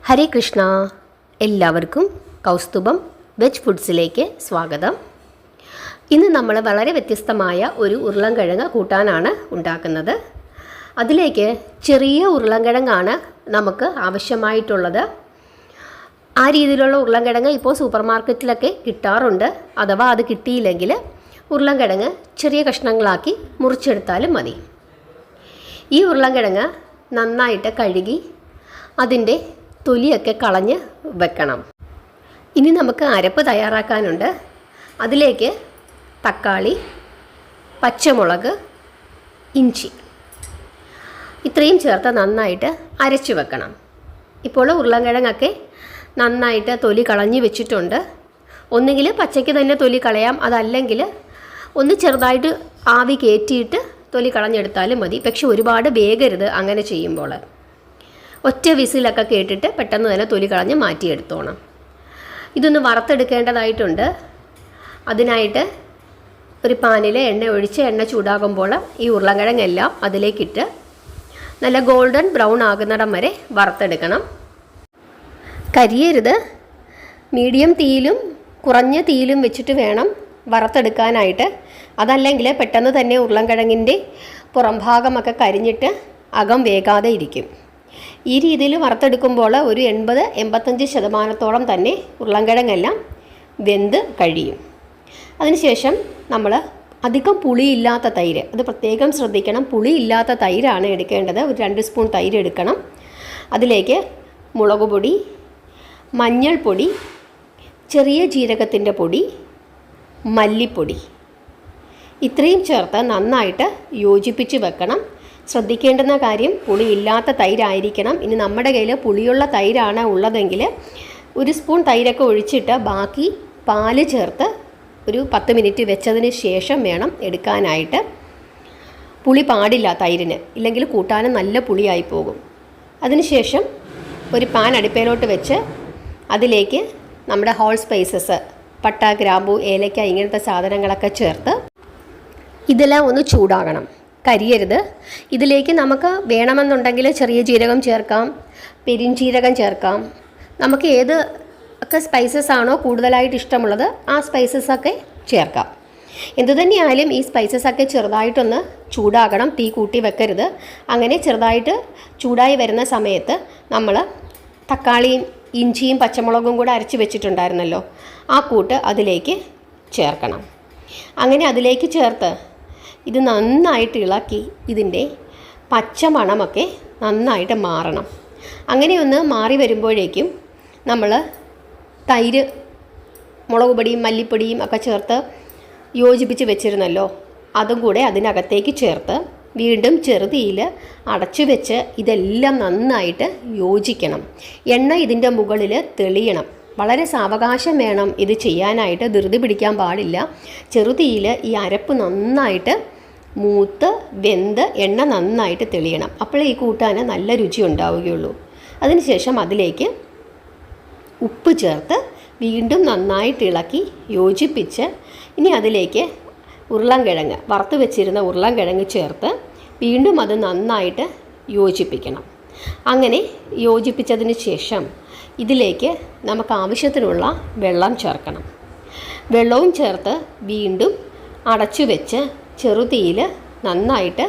ഹരേ കൃഷ്ണ. എല്ലാവർക്കും കൗസ്തുഭം വെജ് ഫുഡ്സിലേക്ക് സ്വാഗതം. ഇന്ന് നമ്മൾ വളരെ വ്യത്യസ്തമായ ഒരു ഉരുളൻകിഴങ്ങ് കൂട്ടാനാണ് ഉണ്ടാക്കുന്നത്. അതിലേക്ക് ചെറിയ ഉരുളൻകിഴങ്ങാണ് നമുക്ക് ആവശ്യമായിട്ടുള്ളത്. ആ രീതിയിലുള്ള ഉരുളൻകിഴങ്ങ് ഇപ്പോൾ സൂപ്പർ മാർക്കറ്റിലൊക്കെ കിട്ടാറുണ്ട്. അഥവാ അത് കിട്ടിയില്ലെങ്കിൽ ഉരുളൻകിഴങ്ങ് ചെറിയ കഷ്ണങ്ങളാക്കി മുറിച്ചെടുത്താലും മതി. ഈ ഉരുളൻകിഴങ്ങ് നന്നായിട്ട് കഴുകി അതിൻ്റെ തൊലിയൊക്കെ കളഞ്ഞ് വെക്കണം. ഇനി നമുക്ക് അരപ്പ് തയ്യാറാക്കാനുണ്ട്. അതിലേക്ക് തക്കാളി, പച്ചമുളക്, ഇഞ്ചി ഇത്രയും ചേർത്ത് നന്നായിട്ട് അരച്ച് വെക്കണം. ഇപ്പോൾ ഉരുളൻകിഴങ്ങൊക്കെ നന്നായിട്ട് തൊലി കളഞ്ഞ് വെച്ചിട്ടുണ്ട്. ഒന്നുകിൽ പച്ചയ്ക്ക് തന്നെ തൊലി കളയാം, അതല്ലെങ്കിൽ ഒന്ന് ചെറുതായിട്ട് ആവി കയറ്റിയിട്ട് തൊലി കളഞ്ഞെടുത്താലും മതി. പക്ഷെ ഒരുപാട് വേഗരുത് അങ്ങനെ ചെയ്യുമ്പോൾ. ഒറ്റ വിസിലൊക്കെ കേട്ടിട്ട് പെട്ടെന്ന് തന്നെ തൊലി കളഞ്ഞ് മാറ്റിയെടുത്തോണം. ഇതൊന്ന് വറുത്തെടുക്കേണ്ടതായിട്ടുണ്ട്. അതിനായിട്ട് ഒരു പാനിൽ എണ്ണ ഒഴിച്ച് എണ്ണ ചൂടാകുമ്പോൾ ഈ ഉരുളൻകിഴങ്ങെല്ലാം അതിലേക്കിട്ട് നല്ല ഗോൾഡൻ ബ്രൗൺ ആകുന്നിടം വരെ വറുത്തെടുക്കണം. കരിയരുത്. മീഡിയം തീയിലും കുറഞ്ഞ തീയിലും വെച്ചിട്ട് വേണം വറുത്തെടുക്കാനായിട്ട്. അതല്ലെങ്കിൽ പെട്ടെന്ന് തന്നെ ഉരുളൻകിഴങ്ങിൻ്റെ പുറം ഭാഗമൊക്കെ കരിഞ്ഞിട്ട് അകം വേകാതെ ഇരിക്കും. ഈ രീതിയിൽ വറുത്തെടുക്കുമ്പോൾ ഒരു 80-85% തന്നെ ഉരുളൻകിഴങ്ങെല്ലാം വെന്ത് കഴിയും. അതിനുശേഷം നമ്മൾ അധികം പുളിയില്ലാത്ത തൈര്, അത് പ്രത്യേകം ശ്രദ്ധിക്കണം, പുളിയില്ലാത്ത തൈരാണ് എടുക്കേണ്ടത്. ഒരു 2 സ്പൂൺ തൈര് എടുക്കണം. അതിലേക്ക് മുളക് പൊടി, മഞ്ഞൾപ്പൊടി, ചെറിയ ജീരകത്തിൻ്റെ പൊടി, മല്ലിപ്പൊടി ഇത്രയും ചേർത്ത് നന്നായിട്ട് യോജിപ്പിച്ച് വെക്കണം. ശ്രദ്ധിക്കേണ്ടുന്ന കാര്യം, പുളിയില്ലാത്ത തൈരായിരിക്കണം. ഇനി നമ്മുടെ കയ്യിൽ പുളിയുള്ള തൈരാണ് ഉള്ളതെങ്കിൽ 1 സ്പൂൺ തൈരൊക്കെ ഒഴിച്ചിട്ട് ബാക്കി പാല് ചേർത്ത് ഒരു 10 മിനിറ്റ് വെച്ചതിന് ശേഷം വേണം എടുക്കാനായിട്ട്. പുളി പാടില്ല തൈരിന്, ഇല്ലെങ്കിൽ കൂട്ടാനും നല്ല പുളിയായി പോകും. അതിനുശേഷം ഒരു പാൻ അടുപ്പയിലോട്ട് വെച്ച് അതിലേക്ക് നമ്മുടെ ഹോൾ സ്പൈസസ്, പട്ട, ഗ്രാമ്പു, ഏലക്ക ഇങ്ങനത്തെ സാധനങ്ങളൊക്കെ ചേർത്ത് ഇതെല്ലാം ഒന്ന് ചൂടാകണം. കരിയരുത്. ഇതിലേക്ക് നമുക്ക് വേണമെന്നുണ്ടെങ്കിൽ ചെറിയ ജീരകം ചേർക്കാം, പെരിഞ്ചീരകം ചേർക്കാം. നമുക്ക് ഏത് ഒക്കെ സ്പൈസസ് ആണോ കൂടുതലായിട്ട് ഇഷ്ടമുള്ളത് ആ സ്പൈസസൊക്കെ ചേർക്കാം. എന്തുതന്നെയായാലും ഈ സ്പൈസസൊക്കെ ചെറുതായിട്ടൊന്ന് ചൂടാകണം. തീ കൂട്ടി വെക്കരുത്. അങ്ങനെ ചെറുതായിട്ട് ചൂടായി വരുന്ന സമയത്ത് നമ്മൾ തക്കാളിയും ഇഞ്ചിയും പച്ചമുളകും കൂടെ അരച്ച് വെച്ചിട്ടുണ്ടായിരുന്നല്ലോ, ആ കൂട്ട് അതിലേക്ക് ചേർക്കണം. അങ്ങനെ അതിലേക്ക് ചേർത്ത് ഇത് നന്നായിട്ട് ഇളക്കി ഇതിൻ്റെ പച്ചമണമൊക്കെ നന്നായിട്ട് മാറണം. അങ്ങനെയൊന്ന് മാറി വരുമ്പോഴേക്കും നമ്മൾ തൈര്, മുളക് പൊടിയും മല്ലിപ്പൊടിയും ഒക്കെ ചേർത്ത് യോജിപ്പിച്ച് വെച്ചിരുന്നല്ലോ, അതും കൂടെ അതിനകത്തേക്ക് ചേർത്ത് വീണ്ടും ചെറുതീയിൽ അടച്ചു വെച്ച് ഇതെല്ലാം നന്നായിട്ട് യോജിക്കണം. എണ്ണ ഇതിൻ്റെ മുകളിൽ തെളിയണം. വളരെ സാവകാശം വേണം ഇത് ചെയ്യാനായിട്ട്. ധൃതി പിടിക്കാൻ പാടില്ല. ചെറുതീയിൽ ഈ അരപ്പ് നന്നായിട്ട് മൂത്ത് വെന്ത് എണ്ണ നന്നായിട്ട് തെളിയണം. അപ്പോൾ ഈ കൂട്ടാൻ നല്ല രുചി ഉണ്ടാവുകയുള്ളൂ. അതിനുശേഷം അതിലേക്ക് ഉപ്പ് ചേർത്ത് വീണ്ടും നന്നായിട്ട് ഇളക്കി യോജിപ്പിച്ച് ഇനി അതിലേക്ക് ഉരുളൻകിഴങ്ങ്, വറുത്ത് വെച്ചിരുന്ന ഉരുളൻകിഴങ്ങ് ചേർത്ത് വീണ്ടും അത് നന്നായിട്ട് യോജിപ്പിക്കണം. അങ്ങനെ യോജിപ്പിച്ചതിന് ശേഷം ഇതിലേക്ക് നമുക്ക് ആവശ്യത്തിനുള്ള വെള്ളം ചേർക്കണം. വെള്ളവും ചേർത്ത് വീണ്ടും അടച്ചു വെച്ച് ചെറുതീയിൽ നന്നായിട്ട്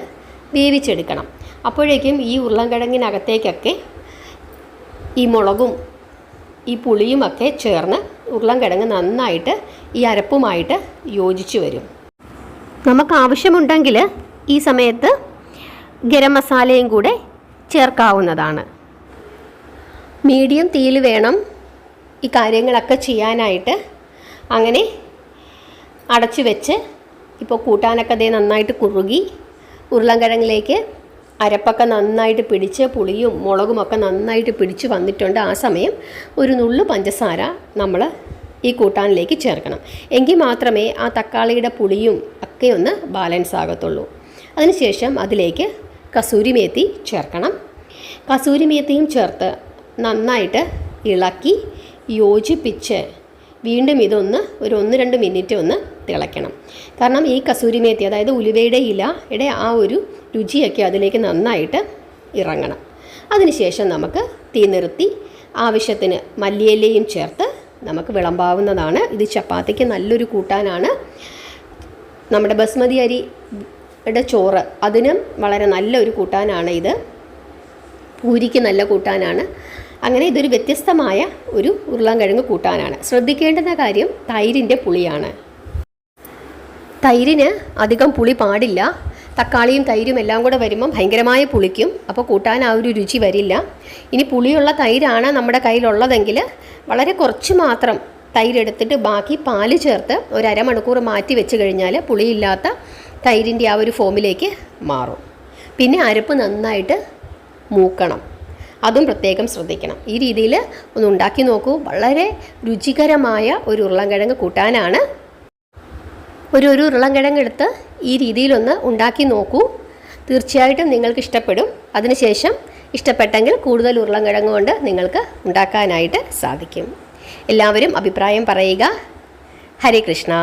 വേവിച്ചെടുക്കണം. അപ്പോഴേക്കും ഈ ഉരുളൻകിഴങ്ങിനകത്തേക്കൊക്കെ ഈ മുളകും ഈ പുളിയുമൊക്കെ ചേർന്ന് ഉരുളൻകിഴങ്ങ് നന്നായിട്ട് ഈ അരപ്പുമായിട്ട് യോജിച്ച് വരും. നമുക്ക് ആവശ്യമുണ്ടെങ്കിൽ ഈ സമയത്ത് ഗരം മസാലയും കൂടെ ചേർക്കാവുന്നതാണ്. മീഡിയം തീയിൽ വേണം ഈ കാര്യങ്ങളൊക്കെ ചെയ്യാനായിട്ട്. അങ്ങനെ അടച്ചു വെച്ച് ഇപ്പോൾ കൂട്ടാനൊക്കെ അതേ നന്നായിട്ട് കുറുകി ഉരുളൻകിഴങ്ങിലേക്ക് അരപ്പൊക്കെ നന്നായിട്ട് പിടിച്ച് പുളിയും മുളകുമൊക്കെ നന്നായിട്ട് പിടിച്ച് വന്നിട്ടുണ്ട്. ആ സമയം ഒരു നുള്ളു പഞ്ചസാര നമ്മൾ ഈ കൂട്ടാനിലേക്ക് ചേർക്കണം. എങ്കിൽ മാത്രമേ ആ തക്കാളിയുടെ പുളിയും ഒക്കെ ഒന്ന് ബാലൻസ് ആകത്തുള്ളൂ. അതിനുശേഷം അതിലേക്ക് കസൂരി മേത്തി ചേർക്കണം. കസൂരി മേത്തിയും ചേർത്ത് നന്നായിട്ട് ഇളക്കി യോജിപ്പിച്ച് വീണ്ടും ഇതൊന്ന് ഒരു 1-2 മിനിറ്റ് ഒന്ന് തിളയ്ക്കണം. കാരണം ഈ കസൂരി മേത്തി, അതായത് ഉലുവയുടെ ഇലയുടെ ആ ഒരു രുചിയൊക്കെ അതിലേക്ക് നന്നായിട്ട് ഇറങ്ങണം. അതിനുശേഷം നമുക്ക് തീ നിർത്തി ആവശ്യത്തിന് മല്ലിയിലയും ചേർത്ത് നമുക്ക് വിളമ്പാവുന്നതാണ്. ഇത് ചപ്പാത്തിക്ക് നല്ലൊരു കൂട്ടാനാണ്. നമ്മുടെ ബസ്മതി അരിയുടെ ചോറ് അതിനും വളരെ നല്ലൊരു കൂട്ടാനാണ് ഇത്. പൂരിക്ക് നല്ല കൂട്ടാനാണ്. അങ്ങനെ ഇതൊരു വ്യത്യസ്തമായ ഒരു ഉരുളൻകിഴങ്ങ് കൂട്ടാനാണ്. ശ്രദ്ധിക്കേണ്ടുന്ന കാര്യം തൈരിൻ്റെ പുളിയാണ്. തൈരിന് അധികം പുളി പാടില്ല. തക്കാളിയും തൈരും എല്ലാം കൂടെ വരുമ്പം ഭയങ്കരമായ പുളിക്കും. അപ്പോൾ കൂട്ടാൻ ആ ഒരു രുചി വരില്ല. ഇനി പുളിയുള്ള തൈരാണ് നമ്മുടെ കയ്യിലുള്ളതെങ്കിൽ വളരെ കുറച്ച് മാത്രം തൈരെടുത്തിട്ട് ബാക്കി പാല് ചേർത്ത് ഒരു അരമണിക്കൂർ മാറ്റി വെച്ച് കഴിഞ്ഞാൽ പുളിയില്ലാത്ത തൈരിൻ്റെ ആ ഒരു ഫോമിലേക്ക് മാറും. പിന്നെ അരപ്പ് നന്നായിട്ട് മൂക്കണം. അതും പ്രത്യേകം ശ്രദ്ധിക്കണം. ഈ രീതിയിൽ ഒന്ന് ഉണ്ടാക്കി നോക്കൂ. വളരെ രുചികരമായ ഒരു ഉരുളൻകിഴങ്ങ് കൂട്ടാനാണ്. ഒരു ഉരുളൻകിഴങ്ങ് എടുത്ത് ഈ രീതിയിലൊന്ന് ഉണ്ടാക്കി നോക്കൂ. തീർച്ചയായിട്ടും നിങ്ങൾക്ക് ഇഷ്ടപ്പെടും. അതിനുശേഷം ഇഷ്ടപ്പെട്ടെങ്കിൽ കൂടുതൽ ഉരുളൻകിഴങ്ങ് കൊണ്ട് നിങ്ങൾക്ക് ഉണ്ടാക്കാനായിട്ട് സാധിക്കും. എല്ലാവരും അഭിപ്രായം പറയുക. ഹരേ കൃഷ്ണ.